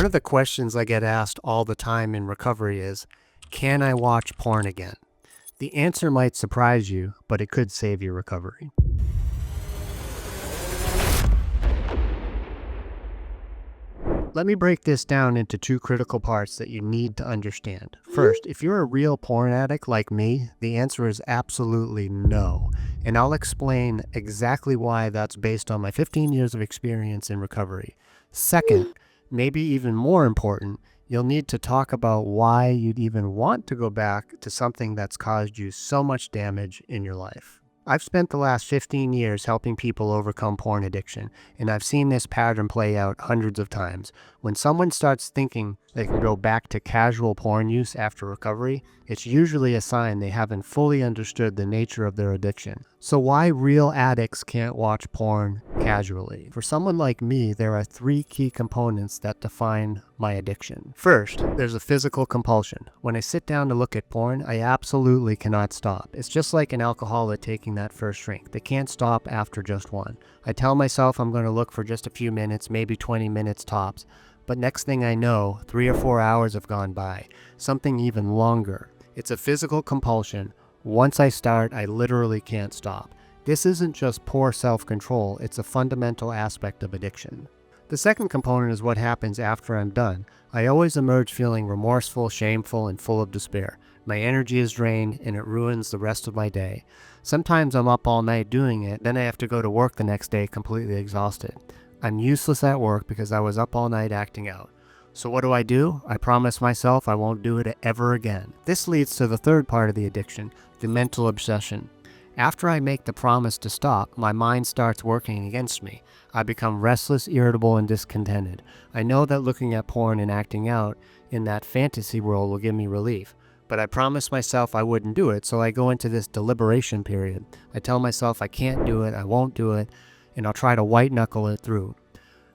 One of the questions I get asked all the time in recovery is, can I watch porn again? The answer might surprise you, but it could save your recovery. Let me break this down into two critical parts that you need to understand. First, if you're a real porn addict like me, the answer is absolutely no. And I'll explain exactly why that's based on my 15 years of experience in recovery. Second, maybe even more important, you'll need to talk about why you'd even want to go back to something that's caused you so much damage in your life. I've spent the last 15 years helping people overcome porn addiction, and I've seen this pattern play out hundreds of times. When someone starts thinking they can go back to casual porn use after recovery, it's usually a sign they haven't fully understood the nature of their addiction. So why real addicts can't watch porn casually? For someone like me, there are three key components that define my addiction. First, there's a physical compulsion. When I sit down to look at porn, I absolutely cannot stop. It's just like an alcoholic taking that first drink. They can't stop after just one. I tell myself I'm going to look for just a few minutes, maybe 20 minutes tops. But next thing I know, 3 or 4 hours have gone by, something even longer. It's a physical compulsion. Once I start, I literally can't stop. This isn't just poor self-control, it's a fundamental aspect of addiction. The second component is what happens after I'm done. I always emerge feeling remorseful, shameful, and full of despair. My energy is drained, and it ruins the rest of my day. Sometimes I'm up all night doing it, then I have to go to work the next day completely exhausted. I'm useless at work because I was up all night acting out. So what do? I promise myself I won't do it ever again. This leads to the third part of the addiction, the mental obsession. After I make the promise to stop, my mind starts working against me. I become restless, irritable, and discontented. I know that looking at porn and acting out in that fantasy world will give me relief. But I promised myself I wouldn't do it, so I go into this deliberation period. I tell myself I can't do it, I won't do it, and I'll try to white-knuckle it through.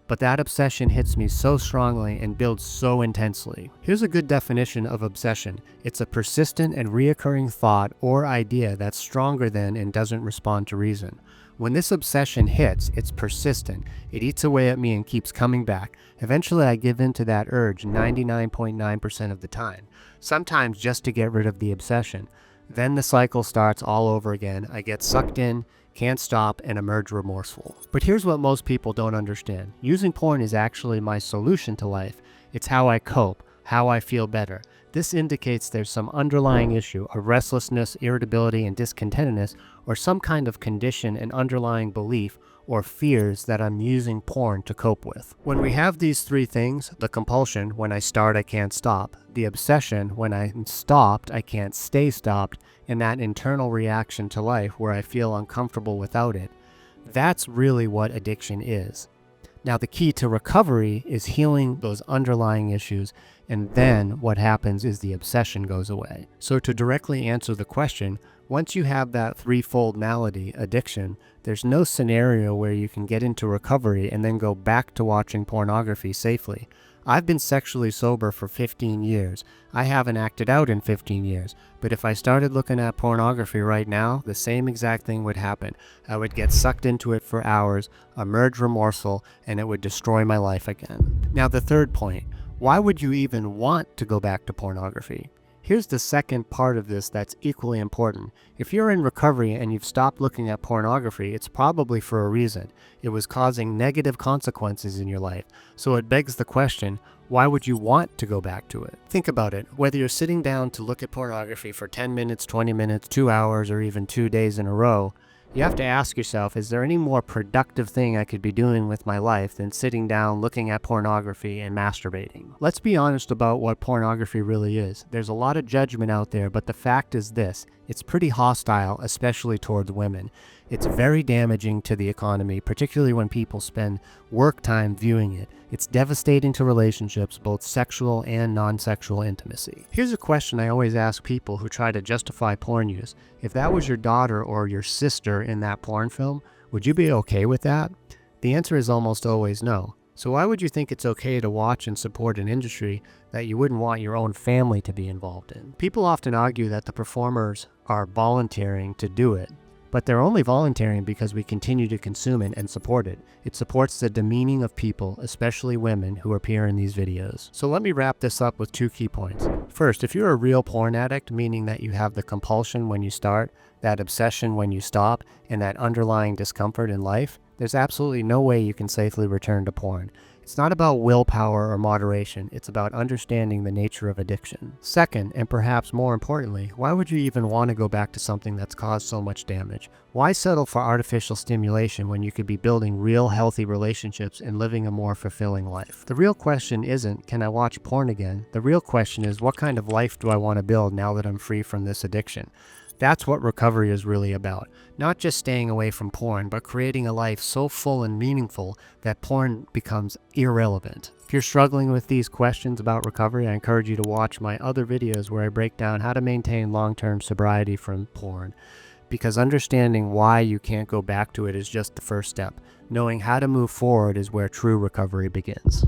But that obsession hits me so strongly and builds so intensely. Here's a good definition of obsession. It's a persistent and reoccurring thought or idea that's stronger than and doesn't respond to reason. When this obsession hits, it's persistent. It eats away at me and keeps coming back. Eventually, I give in to that urge 99.9% of the time, sometimes just to get rid of the obsession. Then the cycle starts all over again. I get sucked in, can't stop, and emerge remorseful. But here's what most people don't understand. Using porn is actually my solution to life. It's how I cope, how I feel better. This indicates there's some underlying issue, a restlessness, irritability, and discontentedness, or some kind of condition and underlying belief or fears that I'm using porn to cope with. When we have these three things, the compulsion, when I start I can't stop, the obsession, when I'm stopped I can't stay stopped, and that internal reaction to life where I feel uncomfortable without it, that's really what addiction is. Now the key to recovery is healing those underlying issues, and then what happens is the obsession goes away. So to directly answer the question, once you have that threefold malady, addiction, there's no scenario where you can get into recovery and then go back to watching pornography safely. I've been sexually sober for 15 years. I haven't acted out in 15 years, but if I started looking at pornography right now, the same exact thing would happen. I would get sucked into it for hours, emerge remorseful, and it would destroy my life again. Now the third point, why would you even want to go back to pornography? Here's the second part of this that's equally important. If you're in recovery and you've stopped looking at pornography, it's probably for a reason. It was causing negative consequences in your life. So it begs the question, why would you want to go back to it? Think about it. Whether you're sitting down to look at pornography for 10 minutes, 20 minutes, 2 hours, or even 2 days in a row, you have to ask yourself, is there any more productive thing I could be doing with my life than sitting down, looking at pornography, and masturbating? Let's be honest about what pornography really is. There's a lot of judgment out there, but the fact is this. It's pretty hostile, especially towards women. It's very damaging to the economy, particularly when people spend work time viewing it. It's devastating to relationships, both sexual and non-sexual intimacy. Here's a question I always ask people who try to justify porn use. If that was your daughter or your sister in that porn film, would you be okay with that? The answer is almost always no. So why would you think it's okay to watch and support an industry that you wouldn't want your own family to be involved in? People often argue that the performers are volunteering to do it. But they're only voluntary because we continue to consume it and support it. It supports the demeaning of people, especially women, who appear in these videos. So let me wrap this up with 2 key points. First, if you're a real porn addict, meaning that you have the compulsion when you start, that obsession when you stop, and that underlying discomfort in life, there's absolutely no way you can safely return to porn. It's not about willpower or moderation, it's about understanding the nature of addiction. Second, and perhaps more importantly, why would you even want to go back to something that's caused so much damage? Why settle for artificial stimulation when you could be building real healthy relationships and living a more fulfilling life? The real question isn't, can I watch porn again? The real question is, what kind of life do I want to build now that I'm free from this addiction? That's what recovery is really about. Not just staying away from porn, but creating a life so full and meaningful that porn becomes irrelevant. If you're struggling with these questions about recovery, I encourage you to watch my other videos where I break down how to maintain long-term sobriety from porn. Because understanding why you can't go back to it is just the first step. Knowing how to move forward is where true recovery begins.